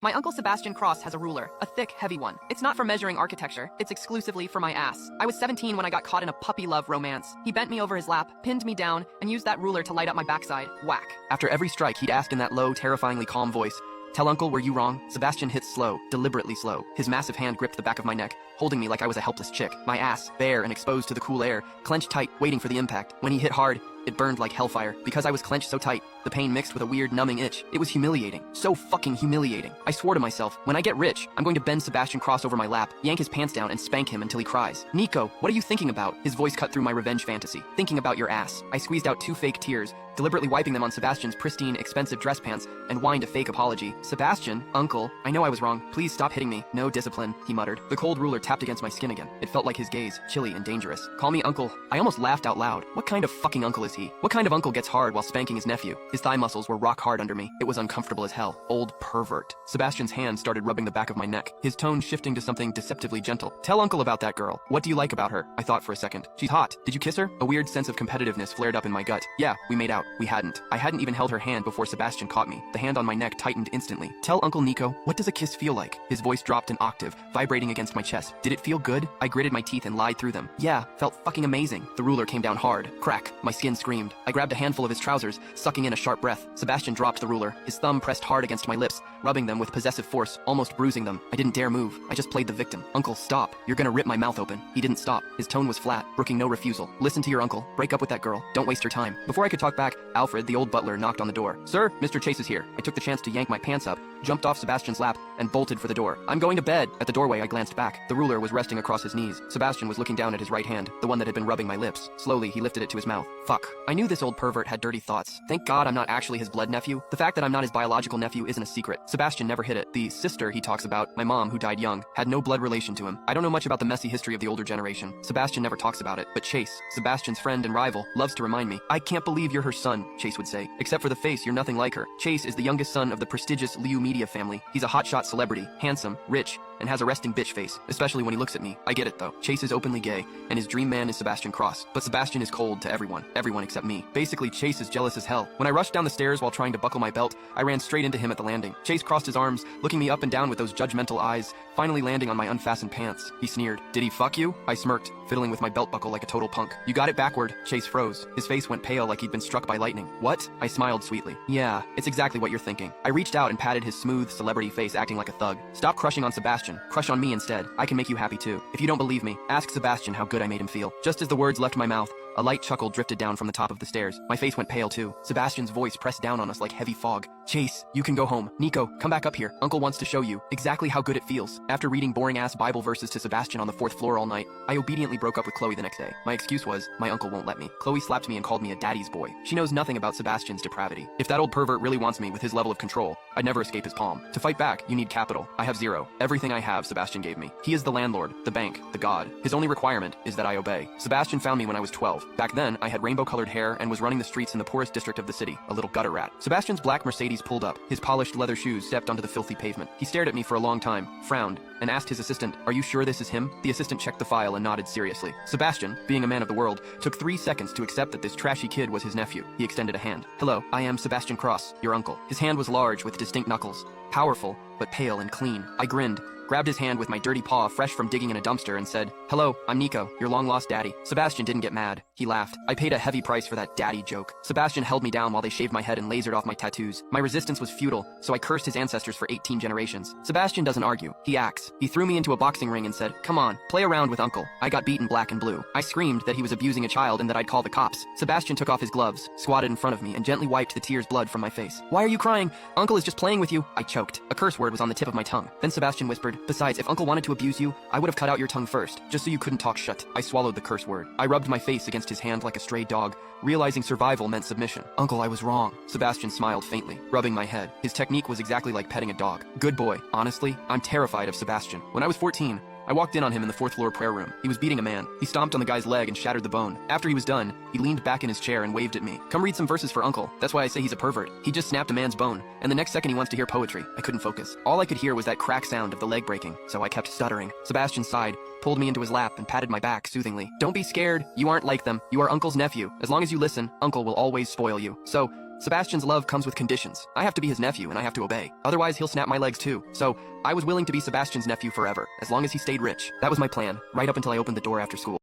My Uncle Sebastian Cross has a ruler, a thick, heavy one. It's not for measuring architecture, it's exclusively for my ass. I was 17 when I got caught in a puppy love romance. He bent me over his lap, pinned me down, and used that ruler to light up my backside. Whack. After every strike, he'd ask in that low, terrifyingly calm voice, "Tell Uncle, were you wrong?" Sebastian hit slow, deliberately slow. His massive hand gripped the back of my neck, holding me like I was a helpless chick. My ass, bare and exposed to the cool air, clenched tight, waiting for the impact. When he hit hard, it burned like hellfire. Because I was clenched so tight, the pain mixed with a weird numbing itch. It was humiliating. So fucking humiliating. I swore to myself, when I get rich, I'm going to bend Sebastian Cross over my lap, yank his pants down, and spank him until he cries. "Nico, what are you thinking about?" His voice cut through my revenge fantasy. "Thinking about your ass." I squeezed out 2 fake tears, deliberately wiping them on Sebastian's pristine, expensive dress pants, and whined a fake apology. "Sebastian, Uncle, I know I was wrong. Please stop hitting me. No discipline," he muttered. The cold ruler tapped against my skin again. It felt like his gaze, chilly and dangerous. "Call me Uncle." I almost laughed out loud. What kind of fucking uncle is he? What kind of uncle gets hard while spanking his nephew? His thigh muscles were rock hard under me. It was uncomfortable as hell. Old pervert. Sebastian's hand started rubbing the back of my neck, his tone shifting to something deceptively gentle. "Tell Uncle about that girl. What do you like about her?" I thought for a second. "She's hot. Did you kiss her?" A weird sense of competitiveness flared up in my gut. "Yeah, we made out." We hadn't. I hadn't even held her hand before Sebastian caught me. The hand on my neck tightened instantly. "Tell Uncle Nico, what does a kiss feel like?" His voice dropped an octave, vibrating against my chest. "Did it feel good?" I gritted my teeth and lied through them. "Yeah, felt fucking amazing." The ruler came down hard. Crack. My skin screamed. I grabbed a handful of his trousers, sucking in a sharp breath. Sebastian dropped the ruler. His thumb pressed hard against my lips, rubbing them with possessive force, almost bruising them. I didn't dare move. I just played the victim. "Uncle, stop. You're gonna rip my mouth open." He didn't stop. His tone was flat, brooking no refusal. "Listen to your uncle. Break up with that girl. Don't waste her time." Before I could talk back, Alfred, the old butler, knocked on the door. "Sir, Mr. Chase is here." I took the chance to yank my pants up, jumped off Sebastian's lap, and bolted for the door. "I'm going to bed." At the doorway, I glanced back. The ruler was resting across his knees. Sebastian was looking down at his right hand, the one that had been rubbing my lips. Slowly, he lifted it to his mouth. Fuck. I knew this old pervert had dirty thoughts. Thank God I'm not actually his blood nephew. The fact that I'm not his biological nephew isn't a secret. Sebastian never hid it. The sister he talks about, my mom, who died young, had no blood relation to him. I don't know much about the messy history of the older generation. Sebastian never talks about it. But Chase, Sebastian's friend and rival, loves to remind me. "I can't believe you're her son," Chase would say. "Except for the face, you're nothing like her." Chase is the youngest son of the prestigious Liu Media family. He's a hotshot celebrity, handsome, rich, and has a resting bitch face, especially when he looks at me. I get it though. Chase is openly gay, and his dream man is Sebastian Cross. But Sebastian is cold to everyone except me. Basically, Chase is jealous as hell. When I rushed down the stairs while trying to buckle my belt, I ran straight into him at the landing. Chase crossed his arms, looking me up and down with those judgmental eyes, finally landing on my unfastened pants. He sneered. "Did he fuck you?" I smirked, fiddling with my belt buckle like a total punk. "You got it backward." Chase froze. His face went pale like he'd been struck by lightning. "What?" I smiled sweetly. "Yeah, it's exactly what you're thinking." I reached out and patted his smooth, celebrity face, acting like a thug. "Stop crushing on Sebastian. Crush on me instead. I can make you happy too. If you don't believe me, ask Sebastian how good I made him feel." Just as the words left my mouth, a light chuckle drifted down from the top of the stairs. My face went pale too. Sebastian's voice pressed down on us like heavy fog. "Chase, you can go home. Nico, come back up here. Uncle wants to show you exactly how good it feels." After reading boring-ass Bible verses to Sebastian on the 4th floor all night, I obediently broke up with Chloe the next day. My excuse was, my uncle won't let me. Chloe slapped me and called me a daddy's boy. She knows nothing about Sebastian's depravity. If that old pervert really wants me with his level of control, I'd never escape his palm. To fight back, you need capital. I have zero. Everything I have, Sebastian gave me. He is the landlord, the bank, the god. His only requirement is that I obey. Sebastian found me when I was 12. Back then, I had rainbow-colored hair and was running the streets in the poorest district of the city, a little gutter rat. Sebastian's black Mercedes pulled up. His polished leather shoes stepped onto the filthy pavement. He stared at me for a long time, frowned, and asked his assistant, "Are you sure this is him?" The assistant checked the file and nodded seriously. Sebastian, being a man of the world, took 3 seconds to accept that this trashy kid was his nephew. He extended a hand. "Hello, I am Sebastian Cross, your uncle." His hand was large with distinct knuckles, powerful, but pale and clean. I grinned, grabbed his hand with my dirty paw fresh from digging in a dumpster and said, "Hello, I'm Nico, your long-lost daddy." Sebastian didn't get mad. He laughed. I paid a heavy price for that daddy joke. Sebastian held me down while they shaved my head and lasered off my tattoos. My resistance was futile, so I cursed his ancestors for 18 generations. Sebastian doesn't argue. He acts. He threw me into a boxing ring and said, "Come on, play around with Uncle." I got beaten black and blue. I screamed that he was abusing a child and that I'd call the cops. Sebastian took off his gloves, squatted in front of me, and gently wiped the tears blood from my face. "Why are you crying? Uncle is just playing with you." I choked. A curse word was on the tip of my tongue. Then Sebastian whispered, "Besides, if Uncle wanted to abuse you, I would have cut out your tongue first, just so you couldn't talk shut." I swallowed the curse word. I rubbed my face against his hand like a stray dog, realizing survival meant submission. "Uncle, I was wrong." Sebastian smiled faintly, rubbing my head. His technique was exactly like petting a dog. Good boy. Honestly, I'm terrified of Sebastian. When I was 14, I walked in on him in the 4th floor prayer room. He was beating a man. He stomped on the guy's leg and shattered the bone. After he was done, he leaned back in his chair and waved at me. "Come read some verses for Uncle." That's why I say he's a pervert. He just snapped a man's bone, and the next second he wants to hear poetry. I couldn't focus. All I could hear was that crack sound of the leg breaking, so I kept stuttering. Sebastian sighed, pulled me into his lap, and patted my back soothingly. "Don't be scared. You aren't like them. You are Uncle's nephew. As long as you listen, Uncle will always spoil you. So, Sebastian's love comes with conditions. I have to be his nephew and I have to obey. Otherwise, he'll snap my legs too. So, I was willing to be Sebastian's nephew forever, as long as he stayed rich. That was my plan, right up until I opened the door after school.